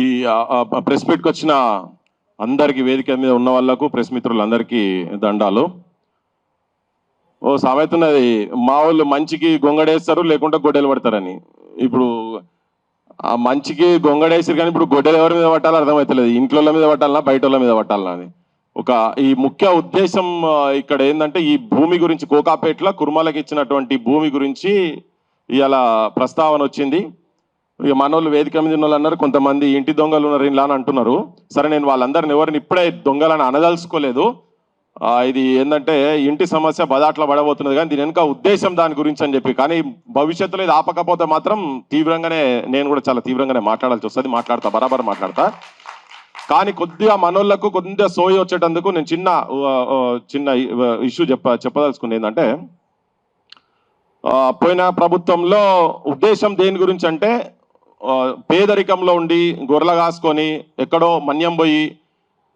ఈ ప్రెస్ మీట్కి వచ్చిన అందరికి వేదిక మీద ఉన్న వాళ్ళకు ప్రెస్ మిత్రులందరికీ దండాలు. ఓ సామెత ఉన్నది, మా వాళ్ళు మంచికి గొంగడేస్తారు లేకుంటే గొడ్డలు పడతారని. ఇప్పుడు ఆ మంచికి గొంగడేసారు కానీ ఇప్పుడు గొడ్డలు ఎవరి మీద పట్టాలో అర్థమవుతలేదు, ఇంట్లో మీద పట్టాలన్నా బయట వాళ్ళ మీద పట్టాలన్నా అని. ఈ ముఖ్య ఉద్దేశం ఇక్కడ ఏంటంటే, ఈ భూమి గురించి కోకాపేటలో కుర్మలకి ఇచ్చినటువంటి భూమి గురించి ఇవాళ ప్రస్తావన వచ్చింది. ఇక మనోళ్ళు వేదిక మీద ఉన్న వాళ్ళు అన్నారు, కొంతమంది ఇంటి దొంగలు ఉన్నారు ఇలా అని అంటున్నారు. సరే, నేను వాళ్ళందరిని ఎవరిని ఇప్పుడే దొంగలని అనదలుచుకోలేదు. ఇది ఏంటంటే ఇంటి సమస్య బదాట్లో పడబోతున్నది, కానీ దీని వెనుక ఉద్దేశం దాని గురించి అని చెప్పి. కానీ భవిష్యత్తులో ఇది ఆపకపోతే మాత్రం తీవ్రంగానే, నేను కూడా చాలా తీవ్రంగానే మాట్లాడాల్సి వస్తుంది. బరాబర్ మాట్లాడతా. కానీ కొద్దిగా మనోళ్లకు కొద్దిగా సోయి వచ్చేటందుకు నేను చిన్న ఇష్యూ చెప్పదలుచుకుంది. ఏంటంటే, పోయిన ప్రభుత్వంలో ఉద్దేశం దేని గురించి అంటే, పేదరికంలో ఉండి గొర్రెలు కాసుకొని ఎక్కడో మన్యం పోయి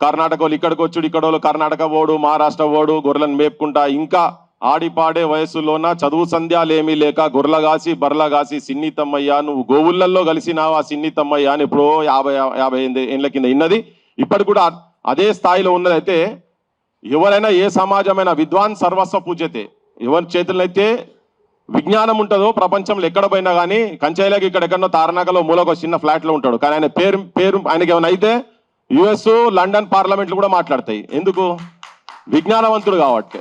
కర్ణాటక వాళ్ళు ఇక్కడికి వచ్చుడు, ఇక్కడోళ్ళు కర్ణాటక పోడు, మహారాష్ట్ర పోడు, గొర్రెలను మేపుకుంటా ఇంకా ఆడిపాడే వయసులోన చదువు సంధ్యాలు ఏమీ లేక గొర్రెల కాసి బర్రెల కాసి సిన్ని తమ్మయ్య నువ్వు గోవుళ్ళల్లో కలిసినావు ఆ సిన్ని తమ్మయ్య అని ఎప్పుడో 50 ఏళ్ళ కింద ఇన్నది. ఇప్పటి కూడా అదే స్థాయిలో ఉన్నదైతే, ఎవరైనా ఏ సమాజమైన విద్వాన్ సర్వస్వ పూజ్యతే, ఎవరి చేతుల్లో అయితే విజ్ఞానం ఉంటుందో ప్రపంచంలో ఎక్కడ పోయినా కానీ, కంచైలాకి ఇక్కడెక్కడో తారనాకలో మూలకు చిన్న ఫ్లాట్లో ఉంటాడు, కానీ ఆయన పేరు ఆయనకి ఏమైనా అయితే యుఎస్ లండన్ పార్లమెంట్లు కూడా మాట్లాడతాయి. ఎందుకు? విజ్ఞానవంతుడు కాబట్టి.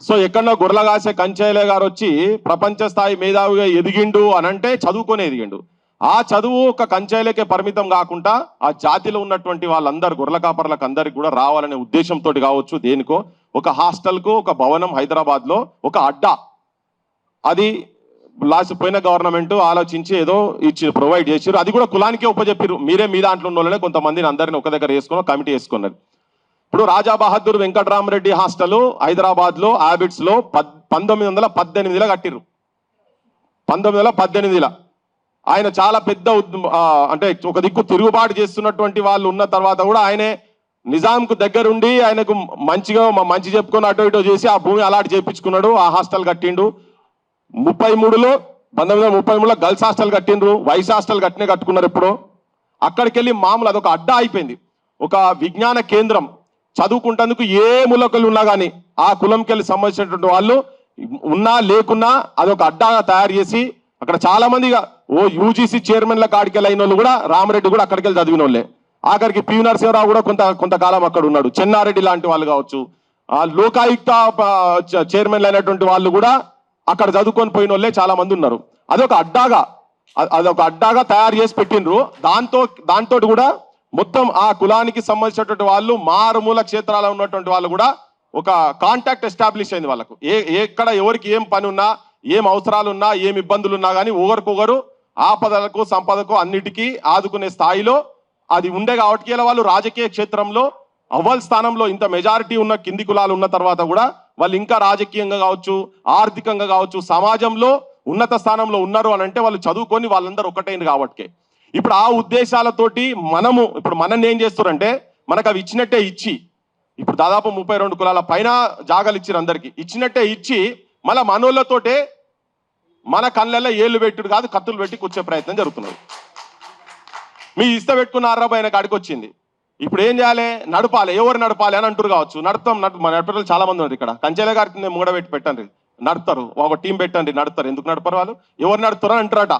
సో ఎక్కడో గొర్రెల కాసే కంచైలే గారు వచ్చి ప్రపంచ స్థాయి మేధావిగా ఎదిగిండు అని అంటే చదువుకొని ఎదిగిండు. ఆ చదువు ఒక కంచైలకే పరిమితం కాకుండా ఆ జాతిలో ఉన్నటువంటి వాళ్ళందరూ గొర్రెల కాపర్లకు అందరికి కూడా రావాలనే ఉద్దేశంతో కావచ్చు, దేనికో ఒక హాస్టల్కు ఒక భవనం హైదరాబాద్లో ఒక అడ్డా, అది పోయిన గవర్నమెంట్ ఆలోచించి ఏదో ఇచ్చి ప్రొవైడ్ చేసారు. అది కూడా కులానికే ఉపజెప్పారు. మీరే మీ దాంట్లో ఉన్న వాళ్ళనే కొంతమందిని అందరిని ఒక దగ్గర వేసుకుని కమిటీ వేసుకున్నారు. ఇప్పుడు రాజా బహదూర్ వెంకటరామరెడ్డి హాస్టల్ హైదరాబాద్లో హ్యాబిట్స్లో 1918లో కట్టిరు. 1918లో ఆయన చాలా పెద్ద అంటే ఒక దిక్కు తిరుగుబాటు చేస్తున్నటువంటి వాళ్ళు ఉన్న తర్వాత కూడా ఆయనే నిజాంకు దగ్గరుండి ఆయనకు మంచి చెప్పుకొని అటో ఇటో చేసి ఆ భూమి అలాంటి చేయించుకున్నాడు. ఆ హాస్టల్ కట్టిండు. 1933లో గర్ల్స్ హాస్టల్ కట్టిండ్రు, వైస్ హాస్టల్ కట్టుకున్నారు. ఎప్పుడో అక్కడికి వెళ్ళి మామూలు అదొక అడ్డా అయిపోయింది, ఒక విజ్ఞాన కేంద్రం. చదువుకుంటేందుకు ఏ మూలకలు ఉన్నా కానీ ఆ కులంకి వెళ్ళి సంబంధించినటువంటి వాళ్ళు ఉన్నా లేకున్నా అదొక అడ్డాగా తయారు చేసి అక్కడ చాలా మందిగా యూజీసీ చైర్మన్ల కాడికి వెళ్ళి అయిన వాళ్ళు కూడా, రామరెడ్డి కూడా అక్కడికి వెళ్ళి చదివిన వాళ్ళే. ఆఖరికి పివి నరసింహరావు కూడా కొంతకాలం అక్కడ ఉన్నాడు. చెన్నారెడ్డి లాంటి వాళ్ళు కావచ్చు, ఆ లోకాయుక్త చైర్మన్లు అయినటువంటి వాళ్ళు కూడా అక్కడ చదువుకొని పోయిన వాళ్ళే చాలా మంది ఉన్నారు. అదొక అడ్డాగా తయారు చేసి పెట్టిండ్రు. దాంతో కూడా మొత్తం ఆ కులానికి సంబంధించినటువంటి వాళ్ళు, మారుమూల క్షేత్రాల్లో ఉన్నటువంటి వాళ్ళు కూడా ఒక కాంటాక్ట్ ఎస్టాబ్లిష్ అయింది వాళ్ళకు. ఎక్కడ ఎవరికి ఏం పని ఉన్నా, ఏం అవసరాలు ఉన్నా, ఏం ఇబ్బందులు ఉన్నా కానీ ఒకరికొకరు ఆపదలకు సంపదకు అన్నిటికీ ఆదుకునే స్థాయిలో అది ఉండే కాబట్టి ఇలా వాళ్ళు రాజకీయ క్షేత్రంలో అవ్వల్ స్థానంలో ఇంత మెజారిటీ ఉన్న కింది కులాలు ఉన్న తర్వాత కూడా వాళ్ళు ఇంకా రాజకీయంగా కావచ్చు, ఆర్థికంగా కావచ్చు, సమాజంలో ఉన్నత స్థానంలో ఉన్నారు అని అంటే వాళ్ళు చదువుకొని వాళ్ళందరూ ఒకటైంది కాబట్టి. ఇప్పుడు ఆ ఉద్దేశాలతోటి ఇప్పుడు మనల్ని ఏం చేస్తారంటే, మనకు అవి ఇచ్చినట్టే ఇచ్చి, ఇప్పుడు దాదాపు 32 కులాల పైన జాగాలు ఇచ్చారు అందరికి. ఇచ్చినట్టే ఇచ్చి మళ్ళీ మనోళ్ళతోటే మన కళ్ళల్లో ఏళ్ళు పెట్టుడు కాదు, కత్తులు పెట్టి కూర్చే ప్రయత్నం జరుగుతున్నది. మీ ఇష్ట పెట్టుకున్న అర్రబైన కాడికి వచ్చింది. ఇప్పుడు ఏం చేయాలి? నడపాలి. ఎవరు నడపాలి అని అంటారు కావచ్చు. నడిపేటోళ్ళు చాలా మంది ఉన్నారు ఇక్కడ. కంచెల గారికి మూడబెట్టి పెట్టండి, నడుపుతారు. ఒక టీం పెట్టండి, నడుపుతారు. ఎందుకు నడపరు వాళ్ళు? ఎవరు నడుపుతారో అంటారట.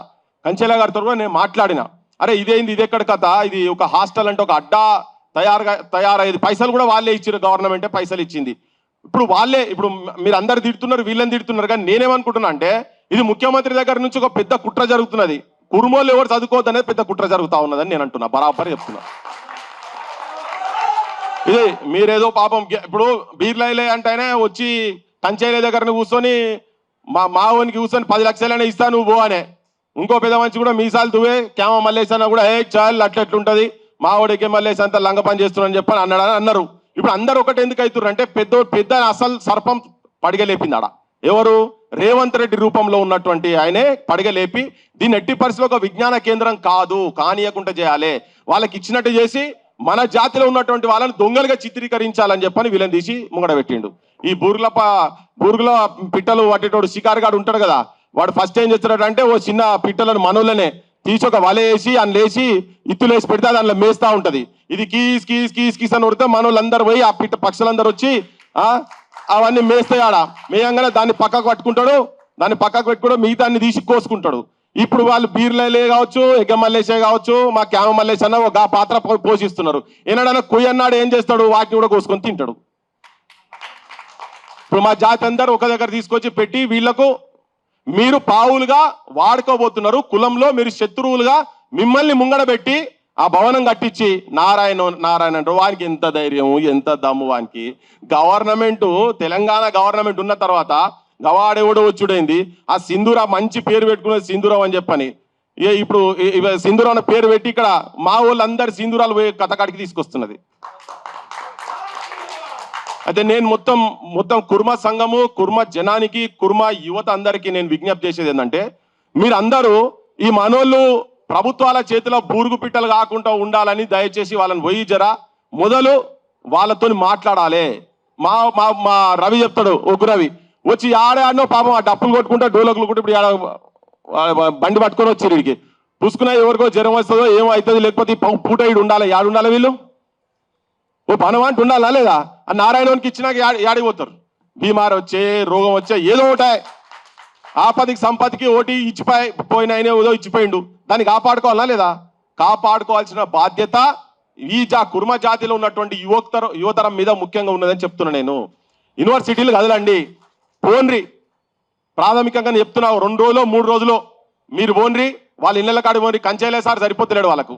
కంచెల గారితో కూడా నేను మాట్లాడిన, అరే ఇదేంది, ఇది ఎక్కడ కథ, ఇది ఒక హాస్టల్ అంటే ఒక అడ్డా తయారయ్యేది. పైసలు కూడా వాళ్ళే ఇచ్చారు, గవర్నమెంటే పైసలు ఇచ్చింది. ఇప్పుడు మీరు అందరు తిడుతున్నారు, వీళ్ళని తిడుతున్నారు. కానీ నేనేమనుకుంటున్నా అంటే, ఇది ముఖ్యమంత్రి దగ్గర నుంచి ఒక పెద్ద కుట్ర జరుగుతున్నది. కురుమోళ్ళు ఎవరు చదువుకోవద్దు అనేది పెద్ద కుట్ర జరుగుతూ ఉన్నదని నేను అంటున్నా, బరాబర్ చెప్తున్నా. ఇది మీరేదో పాపం ఇప్పుడు బీర్లైలే అంటేనే వచ్చి కంచైలే దగ్గర కూర్చొని మావోనికి కూర్చొని 10 లక్షలైనా ఇస్తా నువ్వు పో అనే. ఇంకో పెద్ద మనిషి కూడా మీసాలు దువ్వే క్యామ మల్లేసన్నా కూడా చాలు అట్లెట్లుంటది, మావోడికి మల్లేసి అంతా లంగ పని చేస్తున్నాను చెప్పని అన్నారు. ఇప్పుడు అందరు ఒకటి ఎందుకు అవుతున్నారు అంటే, పెద్ద అసలు సర్పం పడిగలేపింది ఆడ. ఎవరు? రేవంత్ రెడ్డి రూపంలో ఉన్నటువంటి ఆయనే పడిగలేపి దీన్ని ఎట్టి పరిస్థితిలో ఒక విజ్ఞాన కేంద్రం కాదు, కానీయకుండా చేయాలి, వాళ్ళకి ఇచ్చినట్టు చేసి మన జాతిలో ఉన్నటువంటి వాళ్ళని దొంగలుగా చిత్రీకరించాలని చెప్పని వీళ్ళని తీసి ముంగడబెట్టిండు. ఈ బూరుగుల పిట్టలు పట్టేటోడు షికారుగాడు ఉంటాడు కదా, వాడు ఫస్ట్ ఏం చేస్తున్నాడు అంటే, ఓ చిన్న పిట్టలను మనోళ్ళనే తీసి ఒక వల వేసి అందులో వేసి ఇత్తులేసి పెడితే దాంట్లో మేస్తా ఉంటది. ఇది కీస్ కీస్ కీస్ కీస్ అని కొడితే మన వాళ్ళందరూ పోయి ఆ పిట్ట పక్షులందరూ వచ్చి అవన్నీ మేస్తాయి. ఆడ మేయంగానే దాన్ని పక్కకు పట్టుకుంటాడు, దాన్ని పక్కకు పెట్టుకోవడం మిగతా అన్ని తీసి కోసుకుంటాడు. ఇప్పుడు వాళ్ళు బీర్లే కావచ్చు, ఎగ్గ మల్లేసే కావచ్చు, మా క్యామ మల్లేసి అన్న ఒక పాత్ర పోషిస్తున్నారు. ఏనాడన్నా కొయ్య అన్నాడు ఏం చేస్తాడు, వాటిని కూడా కోసుకొని తింటాడు. ఇప్పుడు మా జాతి అందరూ ఒక దగ్గర తీసుకొచ్చి పెట్టి వీళ్లకు మీరు పావులుగా వాడుకోబోతున్నారు. కులంలో మీరు శత్రువులుగా మిమ్మల్ని ముంగడబెట్టి ఆ భవనం కట్టించి నారాయణ అంటారు. వానికి ఎంత ధైర్యం, ఎంత దమ్ము వానికి. గవర్నమెంట్, తెలంగాణ గవర్నమెంట్ ఉన్న తర్వాత గవాడెవడో వచ్చుడైంది. ఆ సింధూరా మంచి పేరు పెట్టుకునేది సింధూరం అని చెప్పని ఇప్పుడు సింధూరం అన్న పేరు పెట్టి ఇక్కడ మా వాళ్ళందరి సింధూరాలు పోయి కథకాడికి తీసుకొస్తున్నది. అయితే నేను మొత్తం కుర్మ సంఘము, కుర్మ జనానికి, కుర్మ యువత అందరికీ నేను విజ్ఞప్తి చేసేది ఏంటంటే, మీరందరూ ఈ మనోళ్ళు ప్రభుత్వాల చేతిలో బూరుగు పిట్టలు కాకుండా ఉండాలని దయచేసి వాళ్ళని పోయి జరా మొదలు వాళ్ళతో మాట్లాడాలి. మా రవి చెప్తాడు, ఒక రవి వచ్చి ఆడాడనో పాపం ఆ డప్పులు కొట్టుకుంటా డోలకులు కూడా ఇప్పుడు బండి పట్టుకొని వచ్చి వీడికి పుసుకున్నా ఎవరికో జ్వరం వస్తుందో ఏమో అవుతుంది, లేకపోతే పూట ఇడు ఉండాలి. ఉండాలి వీళ్ళు ఓ పనం అంటే ఉండాలా లేదా? ఆ నారాయణకి ఇచ్చినాక యాడిపోతారు. బీమార్ వచ్చే, రోగం వచ్చే, ఏదో ఒకటి ఆపదికి సంపత్తికి ఓటి పోయిన ఏదో ఇచ్చిపోయిండు. దాన్ని కాపాడుకోవాలా లేదా? కాపాడుకోవాల్సిన బాధ్యత ఈ కుర్మ జాతిలో ఉన్నటువంటి యువతరం మీద ముఖ్యంగా ఉన్నదని చెప్తున్నా నేను. యూనివర్సిటీలు కదలండి, పోన్రి. ప్రాథమికంగా చెప్తున్నా, 2 రోజులు 3 రోజులు మీరు పోన్రి, వాళ్ళ ఇళ్ళ కాడి పోన్రి. కంచేలే సార్ సరిపోతలేడు వాళ్ళకు.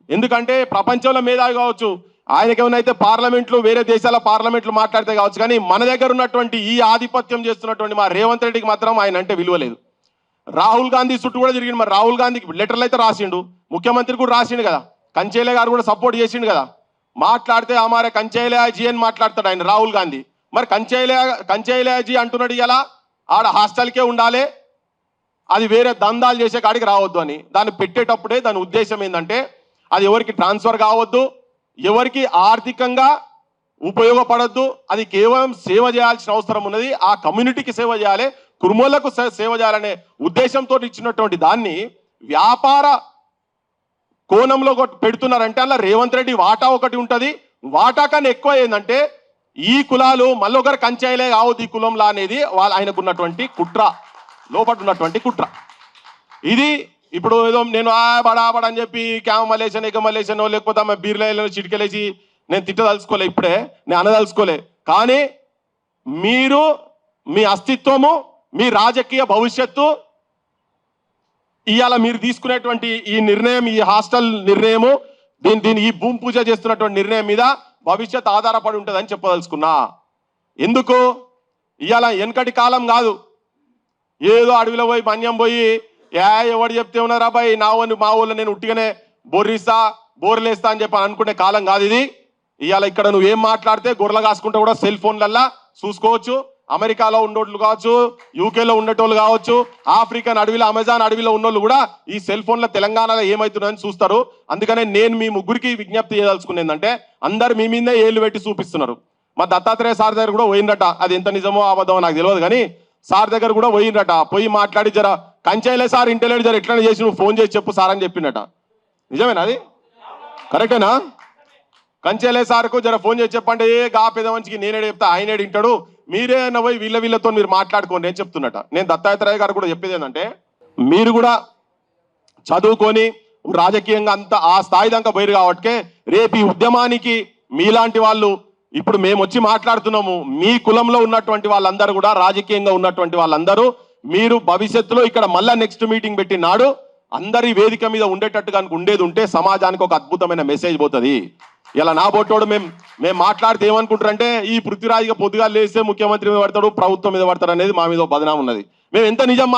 ఎందుకంటే ప్రపంచంలో మేధావి కావచ్చు, ఆయనకేమైనా అయితే పార్లమెంట్లు, వేరే దేశాల పార్లమెంట్లు మాట్లాడితే కావచ్చు, కానీ మన దగ్గర ఉన్నటువంటి ఈ ఆధిపత్యం చేస్తున్నటువంటి మా రేవంత్ రెడ్డికి మాత్రం ఆయన అంటే విలువ లేదు. రాహుల్ గాంధీ చుట్టూ కూడా తిరిగిండు. మరి రాహుల్ గాంధీకి లెటర్లు అయితే రాసిండు, ముఖ్యమంత్రి కూడా రాసిండు కదా, కంచేలే గారు కూడా సపోర్ట్ చేసిండు కదా. మాట్లాడితే అమారే కంచేలయాజీ అని మాట్లాడతాడు ఆయన రాహుల్ గాంధీ. మరి కంచేలయాజీ అంటున్నాడు ఇలా ఆడ హాస్టల్కే ఉండాలి, అది వేరే దందాలు చేసే కాడికి రావద్దు అని. దాన్ని పెట్టేటప్పుడే దాని ఉద్దేశం ఏంటంటే, అది ఎవరికి ట్రాన్స్ఫర్ కావద్దు, ఎవరికి ఆర్థికంగా ఉపయోగపడద్దు, అది కేవలం సేవ చేయాల్సిన అవసరం ఉన్నది, ఆ కమ్యూనిటీకి సేవ చేయాలి, కుర్మోళ్లకు సేవ చేయాలనే ఉద్దేశంతో ఇచ్చినటువంటి దాన్ని వ్యాపార కోణంలో పెడుతున్నారంటే అలా రేవంత్ రెడ్డి వాటా ఒకటి ఉంటుంది. వాటా కన్నా ఎక్కువ ఏంటంటే ఈ కులాలు మళ్ళొకరు కంచాయిలే కావద్దు ఈ కులంలా అనేది ఆయనకున్నటువంటి కుట్ర, లోపల ఉన్నటువంటి కుట్ర ఇది. ఇప్పుడు ఏదో నేను బడా అని చెప్పి క్యామ మలేసాను, ఎగ మలేసానో, లేకపోతే ఆమె బీర్లేను చిటికెలేసి నేను తిట్టదలుచుకోలే, ఇప్పుడే నేను అనదలుచుకోలే. కానీ మీరు మీ అస్తిత్వము, మీ రాజకీయ భవిష్యత్తు, ఇవాళ మీరు తీసుకునేటువంటి ఈ నిర్ణయం, ఈ హాస్టల్ నిర్ణయము, దీని ఈ భూమి పూజ చేస్తున్నటువంటి నిర్ణయం మీద భవిష్యత్ ఆధారపడి ఉంటుందని చెప్పదలుచుకున్నా. ఎందుకు ఇవాళ వెనకటి కాలం కాదు, ఏదో అడవిలో పోయి మన్యం పోయి ఎవడు చెప్తే ఉన్నారా బాయ్ మా ఊళ్ళో నేను ఉట్టిగానే బోర్లేస్తా అని చెప్పి అనుకునే కాలం కాదు ఇది. ఇవాళ ఇక్కడ నువ్వు ఏం మాట్లాడితే గొర్రెలు కాసుకుంటే కూడా సెల్ ఫోన్లల్లా చూసుకోవచ్చు. అమెరికాలో ఉండేటోళ్ళు కావచ్చు, యూకేలో ఉండేటోళ్ళు కావచ్చు, ఆఫ్రికన్ అడవిలో, అమెజాన్ అడవిలో ఉన్నోళ్ళు కూడా ఈ సెల్ ఫోన్ల తెలంగాణలో ఏమవుతుందని చూస్తారు. అందుకనే నేను మీ ముగ్గురికి విజ్ఞప్తి చేయదలుచుకునేది ఏంటంటే, అందరు మీ మీదే ఏళ్ళు పెట్టి చూపిస్తున్నారు. మా దత్తాత్రేయ సార్ దగ్గర కూడా పోయిందట, అది ఎంత నిజమో అబద్ధమో నాకు తెలియదు, కానీ సార్ దగ్గర కూడా పోయిందట. పోయి మాట్లాడి జర కంచైలే సార్ ఇంటెలిజెంట్ జర ఎట్లనే చేసి నువ్వు ఫోన్ చేసి చెప్పు సార్ అని చెప్పిండట. నిజమేనా? అది కరెక్టేనా? కంచెలే సార్కు జర ఫోన్ చేసి చెప్పండి, గా పెద్ద మంచికి నేనే చెప్తా, ఆయనే వింటాడు, మీరే పోయి వీళ్ళతో మీరు మాట్లాడుకోండి అని చెప్తున్నట. నేను దత్తాత్రేయ గారు కూడా చెప్పేది ఏంటంటే, మీరు కూడా చదువుకొని రాజకీయంగా అంత ఆ స్థాయి దాకా పోయారు కాబట్టి రేపు ఈ ఉద్యమానికి మీలాంటి వాళ్ళు, ఇప్పుడు మేము వచ్చి మాట్లాడుతున్నాము, మీ కులంలో ఉన్నటువంటి వాళ్ళందరూ కూడా, రాజకీయంగా ఉన్నటువంటి వాళ్ళందరూ మీరు భవిష్యత్తులో ఇక్కడ మళ్ళా నెక్స్ట్ మీటింగ్ పెట్టినాడు అందరి వేదిక మీద ఉండేటట్టుగా ఉండేది ఉంటే సమాజానికి ఒక అద్భుతమైన మెసేజ్ పోతుంది. ఇలా నా బొట్టోడు మేము మాట్లాడితే ఏమనుకుంటారంటే, ఈ పృథ్వీరాజ్గా పొద్దుగా లేస్తే ముఖ్యమంత్రి మీద పడతాడు, ప్రభుత్వం మీద పడతాడు అనేది మా మీద బదనాం ఉన్నది. మేము ఎంత నిజం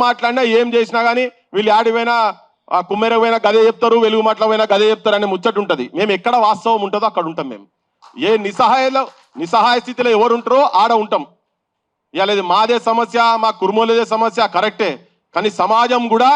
మాట్లాడినా ఏం చేసినా కానీ వీళ్ళు ఆడిపోయినా కుమ్మెరపోయినా గదే చెప్తారు, వెలుగు మాటలపోయినా గదే చెప్తారు అనే ముచ్చట ఉంటుంది. మేము ఎక్కడ వాస్తవం ఉంటుందో అక్కడ ఉంటాం. మేము ఏ నిస్సహాయ స్థితిలో ఎవరు ఉంటారో ఆడ ఉంటాం. ఇవాళ ఇది మాదే సమస్య, మా కుర్మోలేదే సమస్య కరెక్టే, కానీ సమాజం కూడా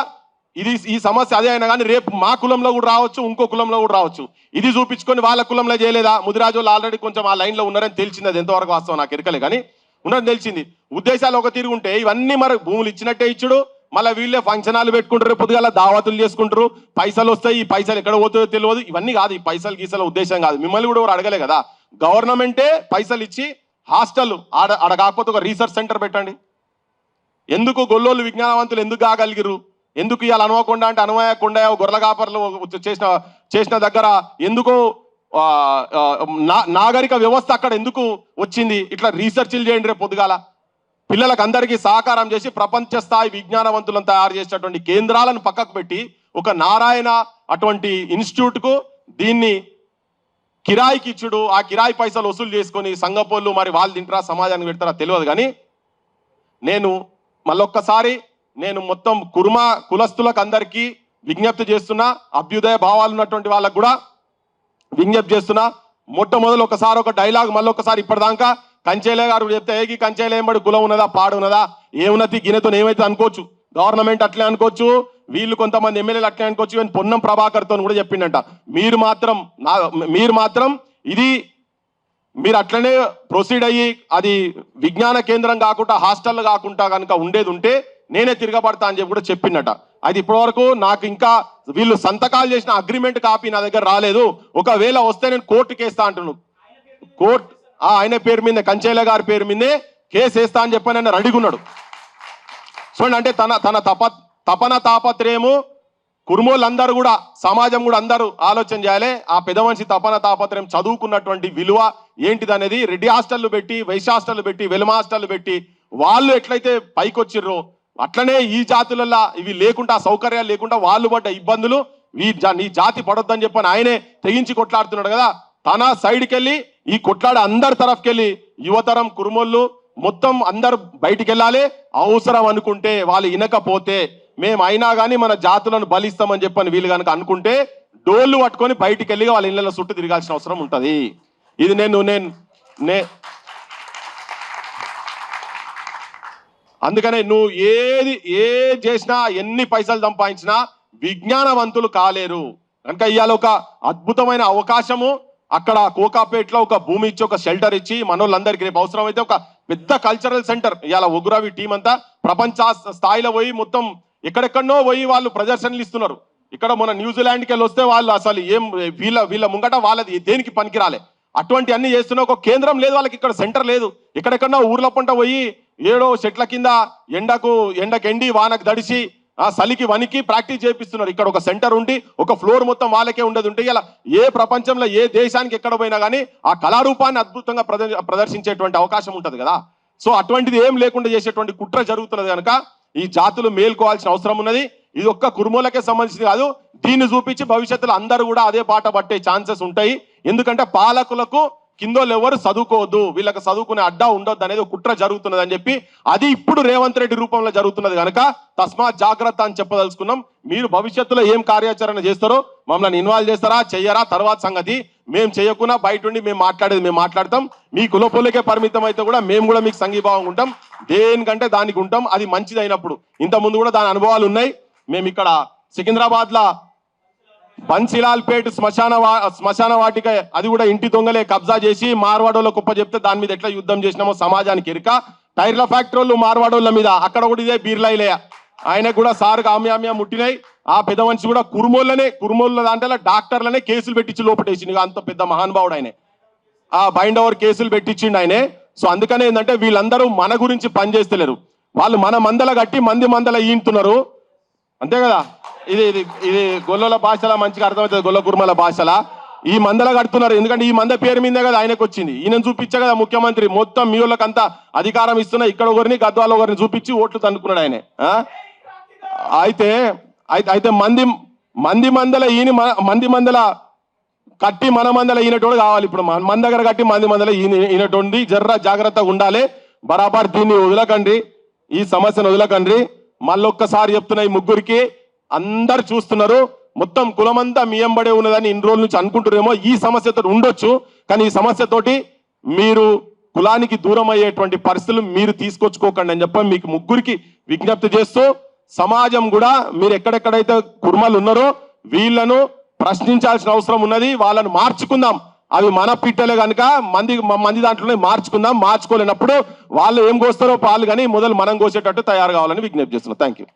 ఈ సమస్య అదే అయినా కానీ రేపు మా కులంలో కూడా రావచ్చు, ఇంకో కులంలో కూడా రావచ్చు. ఇది చూపించుకొని వాళ్ళ కులంలో చేయలేదా? ముదిరాజు వాళ్ళు ఆల్రెడీ కొంచెం ఆ లైన్లో ఉన్నారని తెలిసింది. అది ఎంతవరకు వాస్తవం నాకు ఎరకలే, కానీ ఉన్నది తెలిసింది. ఉద్దేశాలు ఒక తిరుగుంటే ఇవన్నీ మరి భూములు ఇచ్చినట్టే ఇచ్చుడు, మళ్ళీ వీళ్ళే ఫంక్షన్ హాల్ పెట్టుకుంటారు, పొద్దుగాల దావతులు చేసుకుంటారు, పైసలు వస్తాయి, ఈ పైసలు ఎక్కడ పోతాయో తెలియదు. ఇవన్నీ కాదు, ఈ పైసలు గీసల ఉద్దేశం కాదు. మిమ్మల్ని కూడా ఎవరు అడగలే కదా. గవర్నమెంటే పైసలు ఇచ్చి హాస్టల్ ఆడ కాకపోతే ఒక రీసెర్చ్ సెంటర్ పెట్టండి. ఎందుకు గొల్లోళ్ళు విజ్ఞానవంతులు ఎందుకు కాగలిగిరు? ఎందుకు ఇవాళ అనుకోకుండా అంటే అనుమయకుండా గొర్రెల కాపర్లు చేసిన దగ్గర ఎందుకు నాగరిక వ్యవస్థ అక్కడ ఎందుకు వచ్చింది? ఇట్లా రీసెర్చ్లు చేయండి రేపు పొద్దుగాల. పిల్లలకు అందరికీ సహకారం చేసి ప్రపంచ స్థాయి విజ్ఞానవంతులను తయారు చేసేటువంటి కేంద్రాలను పక్కకు పెట్టి ఒక నారాయణ అటువంటి ఇన్స్టిట్యూట్కు దీన్ని కిరాయికి ఇచ్చుడు, ఆ కిరాయి పైసలు వసూలు చేసుకొని సంఘపోళ్ళు మరి వాళ్ళు తింటారా సమాజానికి పెడతారా తెలియదు. కానీ నేను మళ్ళొక్కసారి మొత్తం కుర్మా కులస్తులకు అందరికీ విజ్ఞప్తి చేస్తున్నా, అభ్యుదయ భావాలు ఉన్నటువంటి వాళ్ళకు కూడా విజ్ఞప్తి చేస్తున్నా. మొట్టమొదలు ఒకసారి ఒక డైలాగ్ మళ్ళొకసారి ఇప్పటిదాకా కంచేలే గారు చెప్తే ఏకి కంచేలే ఏంబడి కులం ఉన్నదా పాడు ఉన్నదా ఏమున్నది గినెతో ఏమైతే అనుకోవచ్చు, గవర్నమెంట్ అట్లే అనుకోవచ్చు, వీళ్ళు కొంతమంది ఎమ్మెల్యేలు అట్లే అనుకోవచ్చు. ఈవెన్ పొన్నం ప్రభాకర్తో కూడా చెప్పిండంట, మీరు మాత్రం ఇది మీరు అట్లనే ప్రొసీడ్ అయ్యి అది విజ్ఞాన కేంద్రం కాకుండా హాస్టల్ కాకుండా కనుక ఉండేది ఉంటే నేనే తిరగబడతా అని చెప్పి కూడా చెప్పిండట. అది ఇప్పటివరకు నాకు ఇంకా వీళ్ళు సంతకాలు చేసిన అగ్రిమెంట్ కాపీ నా దగ్గర రాలేదు. ఒకవేళ వస్తే నేను కోర్టుకి వేస్తా అంటున్నాను. కోర్టు ఆయన పేరు మీదే, కంచేల గారి పేరు మీదే కేసు వేస్తా అని చెప్పి ఆయన రెడీగా ఉన్నాడు. చూడండి, అంటే తన తపన తాపత్రయము కుర్మోళ్ళందరూ కూడా సమాజం కూడా అందరూ ఆలోచన చేయాలి. ఆ పెద్ద మనిషి తపన తాపత్రయం చదువుకున్నటువంటి విలువ ఏంటిది అనేది రెడ్డి హాస్టళ్లు పెట్టి, వైశ్య హాస్టళ్లు పెట్టి, వెలుమ హాస్టళ్లు పెట్టి వాళ్ళు ఎట్లయితే పైకి వచ్చిర్రో అట్లనే ఈ జాతులలో ఇవి లేకుండా, సౌకర్యాలు లేకుండా వాళ్ళు పడ్డ ఇబ్బందులు నీ జాతి పడొద్దని చెప్పని ఆయనే తెగించి కొట్లాడుతున్నాడు కదా. తన సైడ్కి వెళ్ళి ఈ కొట్లాడే అందరి తరఫుకెళ్ళి యువతరం కుర్మోళ్ళు మొత్తం అందరు బయటికి వెళ్ళాలి. అవసరం అనుకుంటే వాళ్ళు వినకపోతే మేము అయినా కానీ మన జాతులను బలిస్తామని చెప్పని వీళ్ళు కనుక అనుకుంటే డోళ్ళు పట్టుకొని బయటికి వెళ్ళి వాళ్ళ ఇళ్ళ చుట్టూ తిరగాల్సిన అవసరం ఉంటుంది. ఇది అందుకనే నువ్వు ఏది చేసినా ఎన్ని పైసలు సంపాదించినా విజ్ఞానవంతులు కాలేరు కనుక ఇవాళ ఒక అద్భుతమైన అవకాశము అక్కడ కోకాపేటలో ఒక భూమి ఇచ్చి ఒక షెల్టర్ ఇచ్చి మనోళ్ళందరికీ రేపు అవసరం అయితే ఒక పెద్ద కల్చరల్ సెంటర్ ఇవాళ ఒగురవి టీం అంతా ప్రపంచ స్థాయిలో పోయి మొత్తం ఎక్కడెక్కడనో పోయి వాళ్ళు ప్రదర్శనలు ఇస్తున్నారు. ఇక్కడ మన న్యూజిలాండ్కి వెళ్ళి వస్తే వాళ్ళు అసలు ఏం వీళ్ళ ముంగట వాళ్ళది దేనికి పనికిరాలే అటువంటి అన్ని చేస్తున్న ఒక కేంద్రం లేదు వాళ్ళకి, ఇక్కడ సెంటర్ లేదు. ఎక్కడెక్కడో ఊర్ల పంట పోయి ఏడో చెట్ల కింద ఎండకెండి వానకు దడిసి ఆ చలికి వనికి ప్రాక్టీస్ చేపిస్తున్నారు. ఇక్కడ ఒక సెంటర్ ఉండి ఒక ఫ్లోర్ మొత్తం వాళ్ళకే ఉండదు ఉంటే ఇలా ఏ ప్రపంచంలో ఏ దేశానికి ఎక్కడ పోయినా కానీ ఆ కళారూపాన్ని అద్భుతంగా ప్రదర్శించేటువంటి అవకాశం ఉంటుంది కదా. సో అటువంటిది ఏం లేకుండా చేసేటువంటి కుట్ర జరుగుతున్నది కనుక ఈ జాతులు మేల్కోవాల్సిన అవసరం ఉన్నది. ఇది ఒక్క కుర్మోలకే సంబంధించింది కాదు, దీన్ని చూపించి భవిష్యత్తులో అందరూ కూడా అదే బాట పట్టే ఛాన్సెస్ ఉంటాయి. ఎందుకంటే పాలకులకు కిందోళ్ళు ఎవరు చదువుకోవద్దు, వీళ్ళకి చదువుకునే అడ్డా ఉండొద్దు అనేది కుట్ర జరుగుతున్నది అని చెప్పి అది ఇప్పుడు రేవంత్ రెడ్డి రూపంలో జరుగుతున్నది కనుక తస్మాత్ జాగ్రత్త అని చెప్పదలుచుకున్నాం. మీరు భవిష్యత్తులో ఏం కార్యాచరణ చేస్తారో మమ్మల్ని ఇన్వాల్వ్ చేస్తారా చెయ్యరా తర్వాత సంగతి. మేము చేయకుండా బయట ఉండి మేము మాట్లాడతాం. మీ కులపోలకే పరిమితం అయితే కూడా మేము కూడా మీకు సంఘీభావం ఉంటాం, దేనికంటే దానికి ఉంటాం. అది మంచిది అయినప్పుడు. ఇంతకుముందు కూడా దాని అనుభవాలు ఉన్నాయి. మేము ఇక్కడ సికింద్రాబాద్ లా బన్సిలాల్పేట్ శ్మశాన వాటిక అది కూడా ఇంటి దొంగలే కబ్జా చేసి మార్వాడోళ్ళ కుప్ప చెప్తే దాని మీద ఎట్లా యుద్ధం చేసినామో సమాజానికి ఎరుక. టైర్ల ఫ్యాక్టరీలు మార్వాడోళ్ళ మీద అక్కడ కూడా ఇదే బీర్లైలే ఆయనకు కూడా సారుగా ఆమ్యామ్యా ముట్టినాయి. ఆ పెద్ద మనిషి కూడా కుర్మోళ్ళ దాంట్లో డాక్టర్లనే కేసులు పెట్టించి లోపటేసింది. అంత పెద్ద మహానుభావుడు ఆయన, ఆ బైండ్ ఓవర్ కేసులు పెట్టించిండు ఆయనే. సో అందుకనే ఏంటంటే వీళ్ళందరూ మన గురించి పనిచేస్తలేరు, వాళ్ళు మన మందల కట్టి మందల ఈంటున్నారు అంతే కదా. ఇది గొల్లల భాషలా మంచిగా అర్థమవుతుంది, గొల్ల కుర్మల భాషలా ఈ మందల కడుతున్నారు. ఎందుకంటే ఈ మంద పేరు మీదే కదా ఆయనకు వచ్చింది. ఈయన చూపించే కదా ముఖ్యమంత్రి మొత్తం మీ వాళ్ళకంతా అధికారం ఇస్తున్నా ఇక్కడ ఒకరిని గద్వాల ఒకరిని చూపించి ఓట్లు తన్నుకున్నాడు ఆయన. అయితే మంది మందల కట్టి మన మందల ఈయనటోడు కావాలి. ఇప్పుడు మన దగ్గర కట్టి మంది మందల ఈయనటోండి జాగ్రత్తగా ఉండాలి. బరాబర్ దీన్ని వదలకండి, ఈ సమస్యను వదలకండి. మళ్ళొక్కసారి చెప్తున్నా, ఈ ముగ్గురికి అందరు చూస్తున్నారు, మొత్తం కులమంతా మీ ఎంబడే ఉన్నదని ఇన్ని రోజుల నుంచి అనుకుంటున్నారేమో. ఈ సమస్యతో ఉండొచ్చు, కానీ ఈ సమస్యతోటి మీరు కులానికి దూరం అయ్యేటువంటి పరిస్థితులు మీరు తీసుకొచ్చుకోకండి అని చెప్పి మీకు ముగ్గురికి విజ్ఞప్తి చేస్తూ, సమాజం కూడా మీరు ఎక్కడెక్కడైతే కుర్మలు ఉన్నారో వీళ్ళను ప్రశ్నించాల్సిన అవసరం ఉన్నది. వాళ్ళను మార్చుకుందాం. అవి మన పిట్టలే కనుక మంది దాంట్లోనే మార్చుకుందాం. మార్చుకోలేనప్పుడు వాళ్ళు ఏం కోస్తారో పాలు కానీ మొదలు మనం కోసేటట్టు తయారు కావాలని విజ్ఞప్తి చేస్తున్నాం. Thank you.